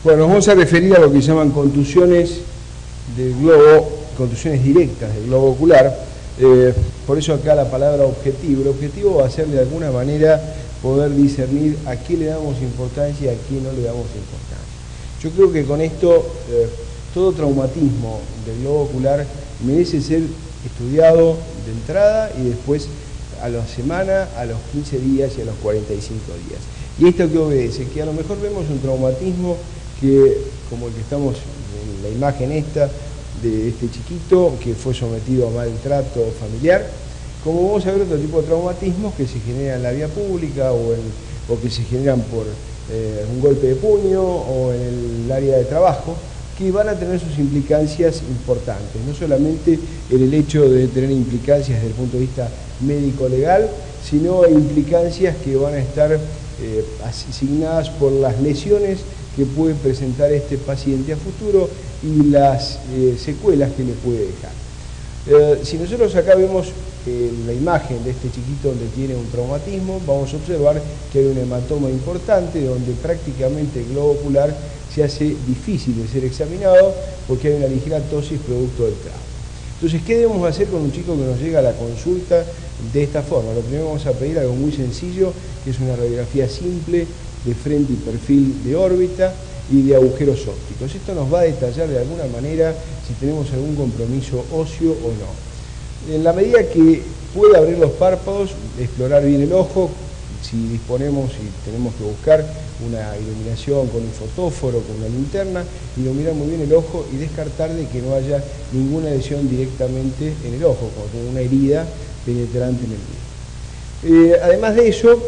Bueno, nos vamos a referir a lo que llaman contusiones del globo, contusiones directas del globo ocular. Por eso acá la palabra objetivo. El objetivo va a ser de alguna manera poder discernir a qué le damos importancia y a qué no le damos importancia. Yo creo que con esto todo traumatismo del globo ocular merece ser estudiado de entrada y después a la semana, a los 15 días y a los 45 días. ¿Y esto qué obedece? Que a lo mejor vemos un traumatismo que, como el que estamos en la imagen esta, de este chiquito que fue sometido a maltrato familiar, como vamos a ver otro tipo de traumatismos que se generan en la vía pública o que se generan por un golpe de puño o en el área de trabajo, que van a tener sus implicancias importantes, no solamente en el hecho de tener implicancias desde el punto de vista médico-legal, sino implicancias que van a estar asignadas por las lesiones que puede presentar este paciente a futuro y las secuelas que le puede dejar. Si nosotros acá vemos la imagen de este chiquito donde tiene un traumatismo, vamos a observar que hay un hematoma importante donde prácticamente el globo ocular se hace difícil de ser examinado porque hay una ligera tosis producto del trauma. Entonces, ¿qué debemos hacer con un chico que nos llega a la consulta de esta forma? Lo primero vamos a pedir algo muy sencillo, que es una radiografía simple de frente y perfil de órbita y de agujeros ópticos. Esto nos va a detallar de alguna manera si tenemos algún compromiso óseo o no. En la medida que pueda abrir los párpados, explorar bien el ojo, si disponemos y tenemos que buscar una iluminación con un fotóforo, con una linterna, iluminar muy bien el ojo y descartar de que no haya ninguna lesión directamente en el ojo, como una herida penetrante en el vidrio. Además de eso,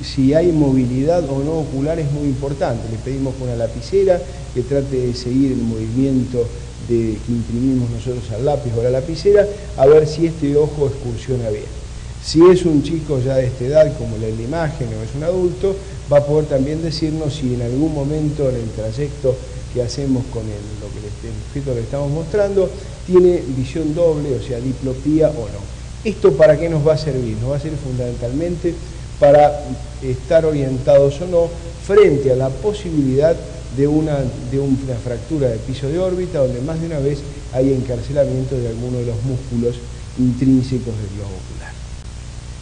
si hay movilidad o no ocular es muy importante. Le pedimos con una lapicera que trate de seguir el movimiento que imprimimos nosotros al lápiz o a la lapicera, a ver si este ojo excursiona bien. Si es un chico ya de esta edad, como la imagen, o es un adulto, va a poder también decirnos si en algún momento en el trayecto que hacemos con el objeto que le estamos mostrando, tiene visión doble, o sea, diplopía o no. ¿Esto para qué nos va a servir? Nos va a servir fundamentalmente para estar orientados o no frente a la posibilidad de una fractura de piso de órbita, donde más de una vez hay encarcelamiento de alguno de los músculos intrínsecos del globo ocular.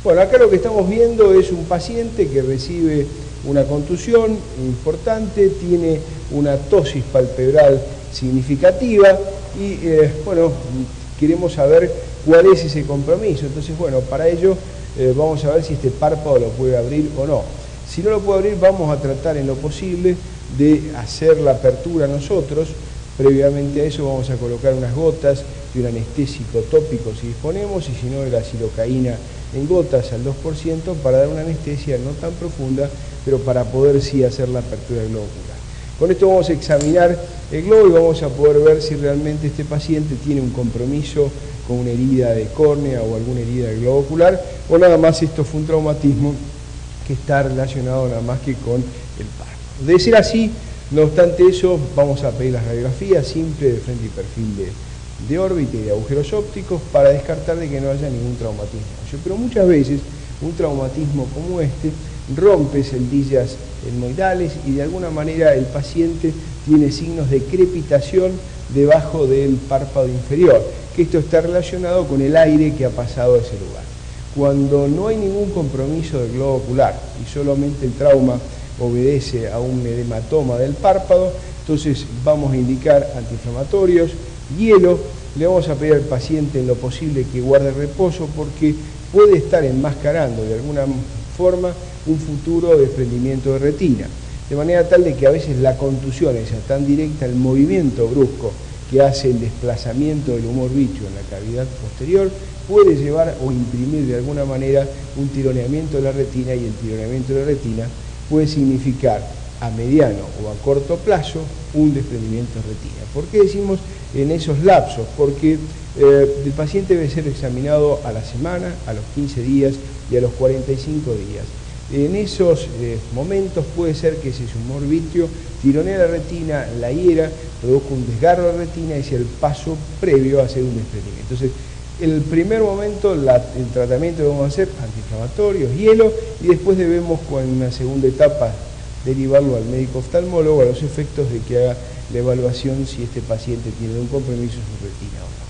Bueno, acá lo que estamos viendo es un paciente que recibe una contusión importante, tiene una tosis palpebral significativa y, bueno, queremos saber cuál es ese compromiso. Entonces, bueno, para ello vamos a ver si este párpado lo puede abrir o no. Si no lo puede abrir, vamos a tratar en lo posible de hacer la apertura nosotros. Previamente a eso vamos a colocar unas gotas de un anestésico tópico si disponemos, y si no, de la silocaína en gotas al 2% para dar una anestesia no tan profunda, pero para poder sí hacer la apertura del globo ocular. Con esto vamos a examinar el globo y vamos a poder ver si realmente este paciente tiene un compromiso con una herida de córnea o alguna herida del globo ocular, o nada más esto fue un traumatismo que está relacionado nada más que con el párpado. De ser así, no obstante eso, vamos a pedir las radiografías simples de frente y perfil de órbita y de agujeros ópticos para descartar de que no haya ningún traumatismo. Pero muchas veces un traumatismo como este rompe celdillas etmoidales y de alguna manera el paciente tiene signos de crepitación debajo del párpado inferior, que esto está relacionado con el aire que ha pasado a ese lugar. Cuando no hay ningún compromiso del globo ocular y solamente el trauma obedece a un hematoma del párpado, entonces vamos a indicar antiinflamatorios, hielo, le vamos a pedir al paciente en lo posible que guarde reposo porque puede estar enmascarando de alguna forma un futuro desprendimiento de retina, de manera tal de que a veces la contusión es tan directa, el movimiento brusco que hace el desplazamiento del humor bicho en la cavidad posterior puede llevar o imprimir de alguna manera un tironeamiento de la retina, y el tironeamiento de la retina puede significar a mediano o a corto plazo un desprendimiento de retina. ¿Por qué decimos en esos lapsos? Porque el paciente debe ser examinado a la semana, a los 15 días y a los 45 días. En esos momentos puede ser que ese humor vítreo tironee la retina, la hiera, produzca un desgarro de la retina y sea el paso previo a hacer un desprendimiento. Entonces, el primer momento, el tratamiento que vamos a hacer, antiinflamatorios, hielo, y después debemos, con una segunda etapa derivarlo al médico oftalmólogo a los efectos de que haga la evaluación si este paciente tiene un compromiso en su retina o no.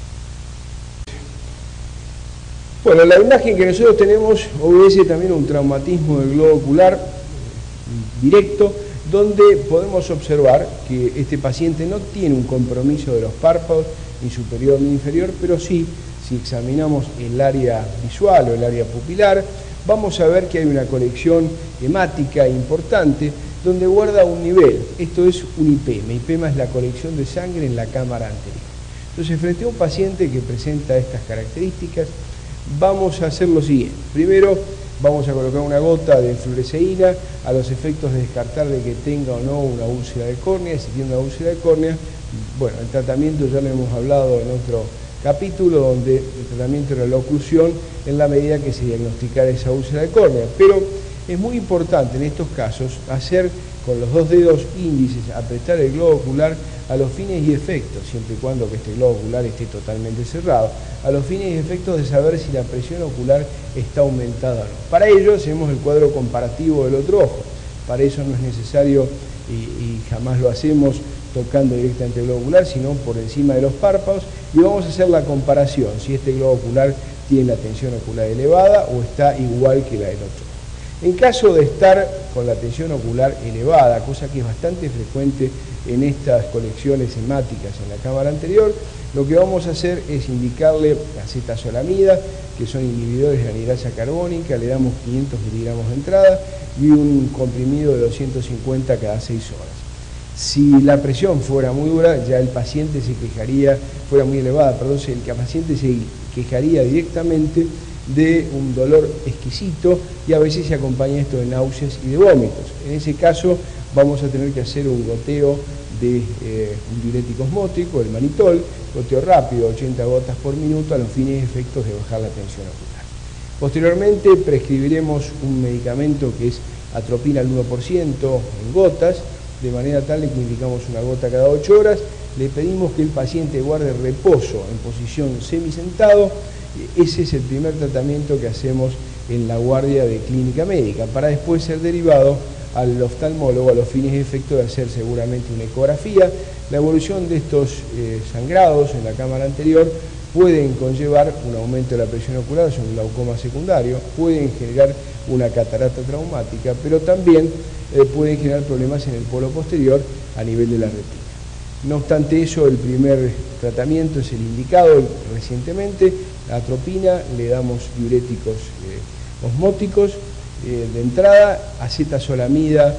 Bueno, la imagen que nosotros tenemos obedece también a un traumatismo del globo ocular directo, donde podemos observar que este paciente no tiene un compromiso de los párpados, ni superior ni inferior, pero sí, si examinamos el área visual o el área pupilar, vamos a ver que hay una colección hemática importante donde guarda un nivel. Esto es un IPEMA. IPEMA es la colección de sangre en la cámara anterior. Entonces, frente a un paciente que presenta estas características, vamos a hacer lo siguiente. Primero, vamos a colocar una gota de fluoresceína a los efectos de descartar de que tenga o no una úlcera de córnea. Si tiene una úlcera de córnea, bueno, el tratamiento ya lo hemos hablado en otro capítulo, donde el tratamiento era la oclusión en la medida que se diagnosticara esa úlcera de córnea. Pero es muy importante en estos casos hacer con los dos dedos índices, apretar el globo ocular a los fines y efectos, siempre y cuando que este globo ocular esté totalmente cerrado, a los fines y efectos de saber si la presión ocular está aumentada o no. Para ello hacemos el cuadro comparativo del otro ojo. Para eso no es necesario, y jamás lo hacemos tocando directamente el globo ocular, sino por encima de los párpados, y vamos a hacer la comparación, si este globo ocular tiene la tensión ocular elevada o está igual que la del otro. En caso de estar con la tensión ocular elevada, cosa que es bastante frecuente en estas colecciones hemáticas en la cámara anterior, lo que vamos a hacer es indicarle acetazolamida, que son inhibidores de la anhidrasa carbónica, le damos 500 miligramos de entrada y un comprimido de 250 cada 6 horas. Si la presión fuera muy dura, ya el paciente se quejaría, fuera muy elevada, perdón, el paciente se quejaría directamente de un dolor exquisito y a veces se acompaña esto de náuseas y de vómitos. En ese caso vamos a tener que hacer un goteo de un diurético osmótico, el manitol, goteo rápido, 80 gotas por minuto, a los fines y efectos de bajar la tensión ocular. Posteriormente prescribiremos un medicamento que es atropina al 1% en gotas, de manera tal que indicamos una gota cada 8 horas, le pedimos que el paciente guarde reposo en posición semisentado. Ese es el primer tratamiento que hacemos en la guardia de clínica médica, para después ser derivado al oftalmólogo a los fines y efectos de hacer seguramente una ecografía. La evolución de estos sangrados en la cámara anterior pueden conllevar un aumento de la presión ocular, es un glaucoma secundario, pueden generar una catarata traumática, pero también pueden generar problemas en el polo posterior a nivel de la retina. No obstante eso, el primer tratamiento es el indicado recientemente, la atropina, le damos diuréticos osmóticos de entrada, acetazolamida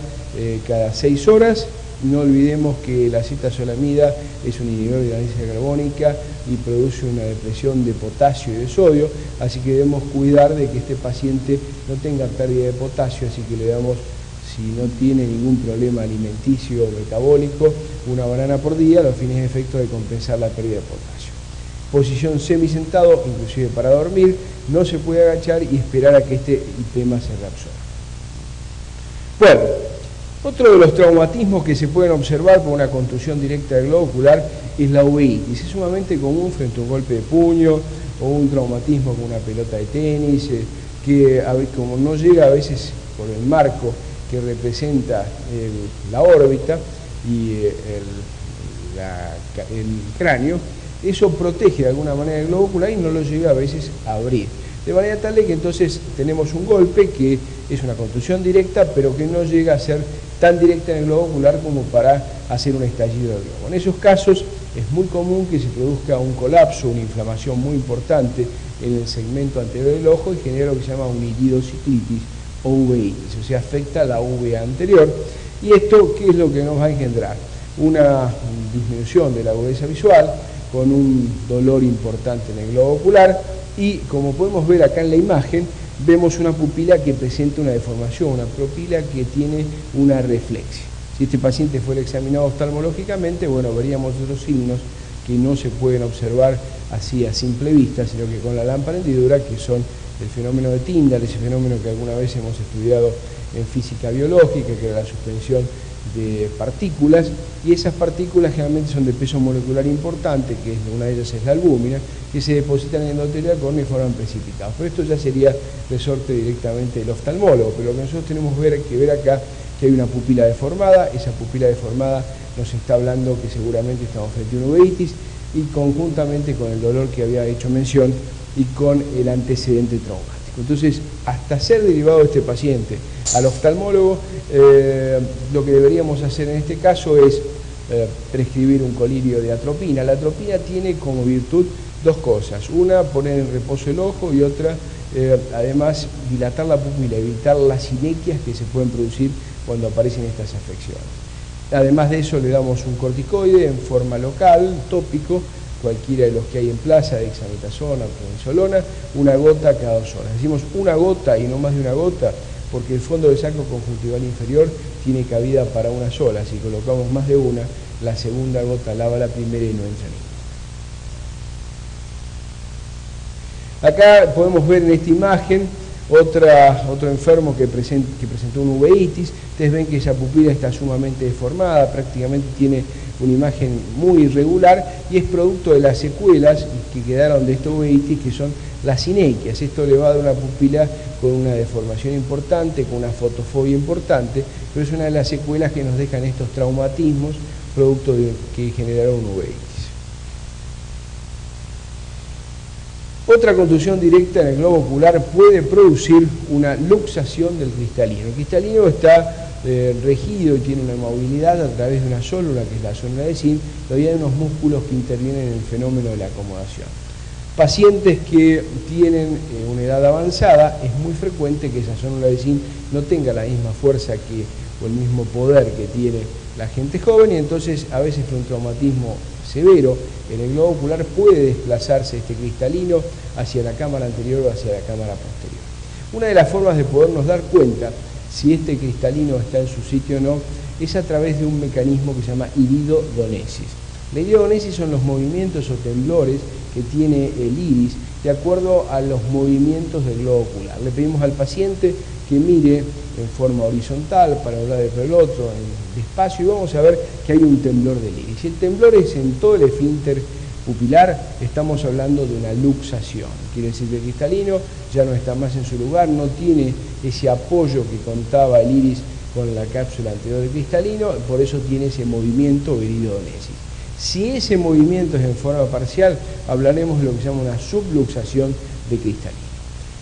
cada 6 horas. No olvidemos que la acetazolamida es un inhibidor de la anhidrasa carbónica y produce una depresión de potasio y de sodio, así que debemos cuidar de que este paciente no tenga pérdida de potasio, así que le damos, si no tiene ningún problema alimenticio o metabólico, una banana por día a los fines y efectos de compensar la pérdida de potasio. Posición semisentado, inclusive para dormir, no se puede agachar y esperar a que este IPEMA se reabsorba. Bueno, otro de los traumatismos que se pueden observar por una contusión directa del globo ocular es la uveitis. Es sumamente común frente a un golpe de puño o un traumatismo con una pelota de tenis, que como no llega a veces por el marco que representa la órbita y el cráneo, eso protege de alguna manera el globo ocular y no lo llega a veces a abrir. De manera tal de que entonces tenemos un golpe que es una contusión directa, pero que no llega a ser tan directa en el globo ocular como para hacer un estallido del globo. En esos casos es muy común que se produzca un colapso, una inflamación muy importante en el segmento anterior del ojo y genera lo que se llama una iridociclitis o uveitis, o sea, afecta la uvea anterior. ¿Y esto qué es lo que nos va a engendrar? Una disminución de la agudeza visual, con un dolor importante en el globo ocular, y como podemos ver acá en la imagen, vemos una pupila que presenta una deformación, una pupila que tiene una reflexia. Si este paciente fuera examinado oftalmológicamente, bueno, veríamos otros signos que no se pueden observar así a simple vista, sino que con la lámpara hendidura, que son el fenómeno de Tyndall, ese fenómeno que alguna vez hemos estudiado en física biológica, que era la suspensión de partículas, y esas partículas generalmente son de peso molecular importante, que una de ellas es la albúmina, que se depositan en el endotelio de la córnea y forman precipitados. Pero esto ya sería resorte directamente del oftalmólogo, pero lo que nosotros tenemos que ver acá que hay una pupila deformada. Esa pupila deformada nos está hablando que seguramente estamos frente a una uveitis, y conjuntamente con el dolor que había hecho mención y con el antecedente traumático. Entonces, hasta ser derivado de este paciente al oftalmólogo, lo que deberíamos hacer en este caso es prescribir un colirio de atropina. La atropina tiene como virtud dos cosas: una, poner en reposo el ojo, y otra, además, dilatar la pupila, evitar las inequias que se pueden producir cuando aparecen estas afecciones. Además de eso, le damos un corticoide en forma local, tópico, cualquiera de los que hay en plaza, dexametasona o prednisolona, una gota cada 2 horas. Decimos una gota y no más de una gota porque el fondo del saco conjuntival inferior tiene cabida para una sola. Si colocamos más de una, la segunda gota lava la primera y no entra ninguna. Acá podemos ver en esta imagen otro enfermo que presentó una uveitis. Ustedes ven que esa pupila está sumamente deformada, prácticamente tiene una imagen muy irregular, y es producto de las secuelas que quedaron de esta uveitis, que son las inequias. Esto le va a dar una pupila con una deformación importante, con una fotofobia importante, pero es una de las secuelas que nos dejan estos traumatismos producto de que generaron una uveitis. Otra contusión directa en el globo ocular puede producir una luxación del cristalino. El cristalino está regido y tiene una movilidad a través de una célula, que es la célula de zinc, todavía hay unos músculos que intervienen en el fenómeno de la acomodación. Pacientes que tienen una edad avanzada, es muy frecuente que esa célula de zinc no tenga la misma fuerza o el mismo poder que tiene la gente joven, y entonces a veces por un traumatismo severo en el globo ocular puede desplazarse este cristalino hacia la cámara anterior o hacia la cámara posterior. Una de las formas de podernos dar cuenta si este cristalino está en su sitio o no es a través de un mecanismo que se llama iridodonesis. La iridodonesis son los movimientos o temblores que tiene el iris de acuerdo a los movimientos del globo ocular. Le pedimos al paciente que mire en forma horizontal para un lado y para el otro, despacio, y vamos a ver que hay un temblor del iris. Si el temblor es en todo el esfínter pupilar, estamos hablando de una luxación. Quiere decir que el cristalino ya no está más en su lugar, no tiene ese apoyo que contaba el iris con la cápsula anterior del cristalino, por eso tiene ese movimiento o iridodonesis. Si ese movimiento es en forma parcial, hablaremos de lo que se llama una subluxación de cristalino.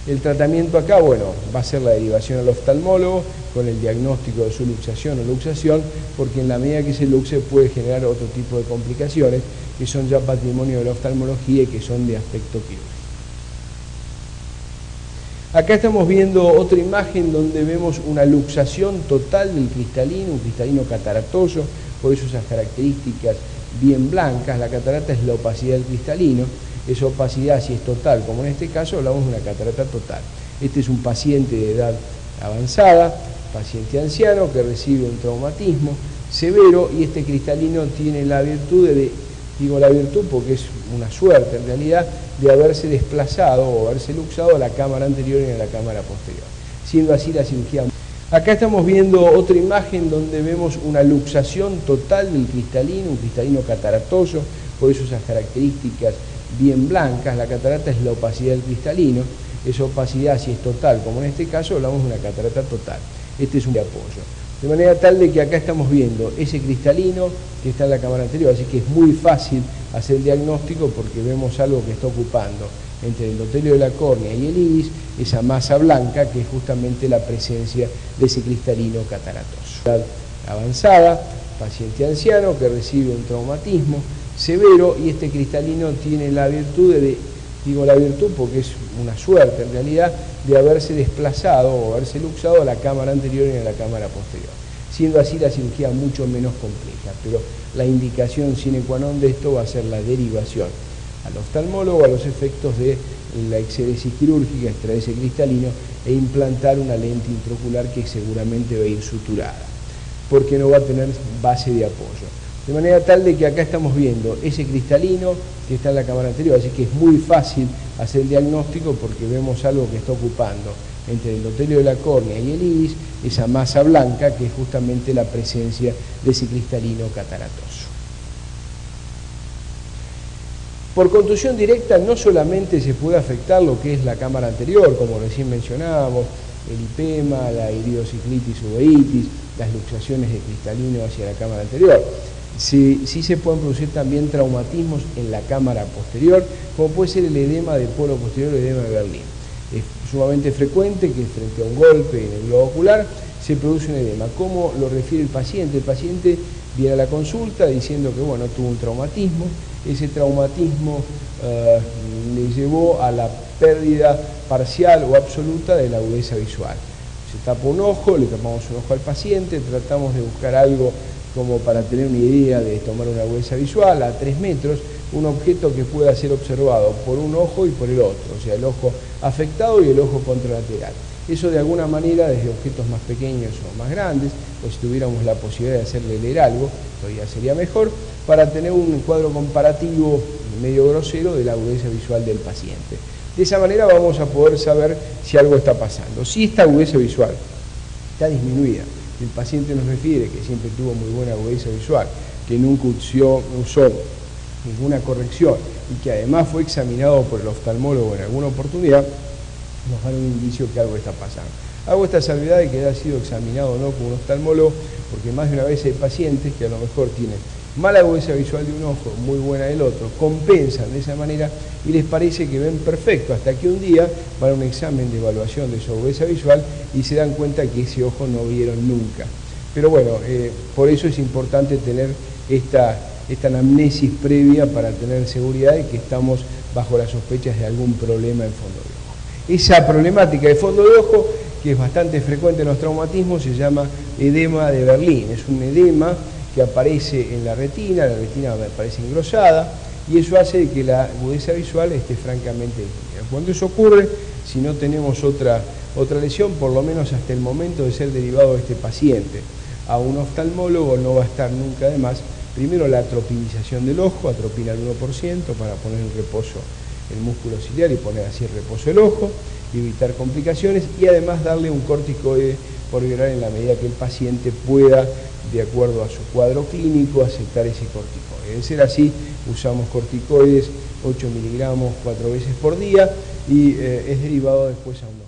El tratamiento acá, bueno, va a ser la derivación al oftalmólogo con el diagnóstico de subluxación o luxación, porque en la medida que se luxe puede generar otro tipo de complicaciones que son ya patrimonio de la oftalmología y que son de aspecto quirúrgico. Acá estamos viendo otra imagen donde vemos una luxación total del cristalino, un cristalino cataratoso, por eso esas características bien blancas. La catarata es la opacidad del cristalino. Esa opacidad, si es total, como en este caso, hablamos de una catarata total. Este es un paciente de edad avanzada, paciente anciano que recibe un traumatismo severo, y este cristalino tiene la virtud digo la virtud porque es una suerte en realidad, de haberse desplazado o haberse luxado a la cámara anterior y a la cámara posterior, siendo así la cirugía. Acá estamos viendo otra imagen donde vemos una luxación total del cristalino, un cristalino cataratoso, por eso esas características bien blancas. La catarata es la opacidad del cristalino. Esa opacidad, si es total, como en este caso, hablamos de una catarata total. Este es un apoyo. De manera tal de que acá estamos viendo ese cristalino que está en la cámara anterior, así que es muy fácil hacer el diagnóstico porque vemos algo que está ocupando entre el endotelio de la córnea y el iris, esa masa blanca que es justamente la presencia de ese cristalino cataratoso. Edad avanzada, paciente anciano que recibe un traumatismo severo, y este cristalino tiene la virtud digo la virtud porque es una suerte en realidad, de haberse desplazado o haberse luxado a la cámara anterior y a la cámara posterior, siendo así la cirugía mucho menos compleja, pero la indicación sine qua non de esto va a ser la derivación al oftalmólogo a los efectos de la exéresis quirúrgica, extraer ese cristalino e implantar una lente intraocular que seguramente va a ir suturada, porque no va a tener base de apoyo. De manera tal de que acá estamos viendo ese cristalino que está en la cámara anterior, así que es muy fácil hacer el diagnóstico porque vemos algo que está ocupando entre el endotelio de la córnea y el iris, esa masa blanca que es justamente la presencia de ese cristalino cataratoso. Por contusión directa no solamente se puede afectar lo que es la cámara anterior, como recién mencionábamos, el lipema, la iridociclitis uveitis, las luxaciones de cristalino hacia la cámara anterior. Sí se pueden producir también traumatismos en la cámara posterior, como puede ser el edema de polo posterior o edema de Berlín. Es sumamente frecuente que frente a un golpe en el globo ocular se produce un edema. ¿Cómo lo refiere el paciente? El paciente viene a la consulta diciendo que bueno, tuvo un traumatismo, ese traumatismo le llevó a la pérdida parcial o absoluta de la agudeza visual. Se tapa un ojo, le tapamos un ojo al paciente, tratamos de buscar algo como para tener una idea de tomar una agudeza visual a 3 metros, un objeto que pueda ser observado por un ojo y por el otro, o sea, el ojo afectado y el ojo contralateral. Eso de alguna manera, desde objetos más pequeños o más grandes, o si tuviéramos la posibilidad de hacerle leer algo, todavía sería mejor, para tener un cuadro comparativo medio grosero de la agudeza visual del paciente. De esa manera vamos a poder saber si algo está pasando. Si esta agudeza visual está disminuida, el paciente nos refiere que siempre tuvo muy buena agudeza visual, que nunca usó ninguna corrección y que además fue examinado por el oftalmólogo en alguna oportunidad, nos dan un indicio que algo está pasando. Hago esta salvedad de que haya sido examinado o no con un oftalmólogo, porque más de una vez hay pacientes que a lo mejor tienen mala agudeza visual de un ojo, muy buena del otro, compensan de esa manera y les parece que ven perfecto, hasta que un día van a un examen de evaluación de su agudeza visual y se dan cuenta que ese ojo no vieron nunca. Pero bueno, por eso es importante tener esta anamnesis previa para tener seguridad de que estamos bajo las sospechas de algún problema en fondo de ojo. Esa problemática de fondo de ojo, que es bastante frecuente en los traumatismos, se llama edema de Berlín. Es un edema que aparece en la retina aparece engrosada, y eso hace que la agudeza visual esté francamente disminuida. Cuando eso ocurre, si no tenemos otra lesión, por lo menos hasta el momento de ser derivado de este paciente a un oftalmólogo, no va a estar nunca de más, primero la atropinización del ojo, atropina al 1% para poner en reposo el músculo ciliar y poner así en reposo el ojo, evitar complicaciones y además darle un corticoide por vía oral en la medida que el paciente pueda, de acuerdo a su cuadro clínico, aceptar ese corticoide. De ser así, usamos corticoides 8 miligramos 4 veces por día y es derivado después a un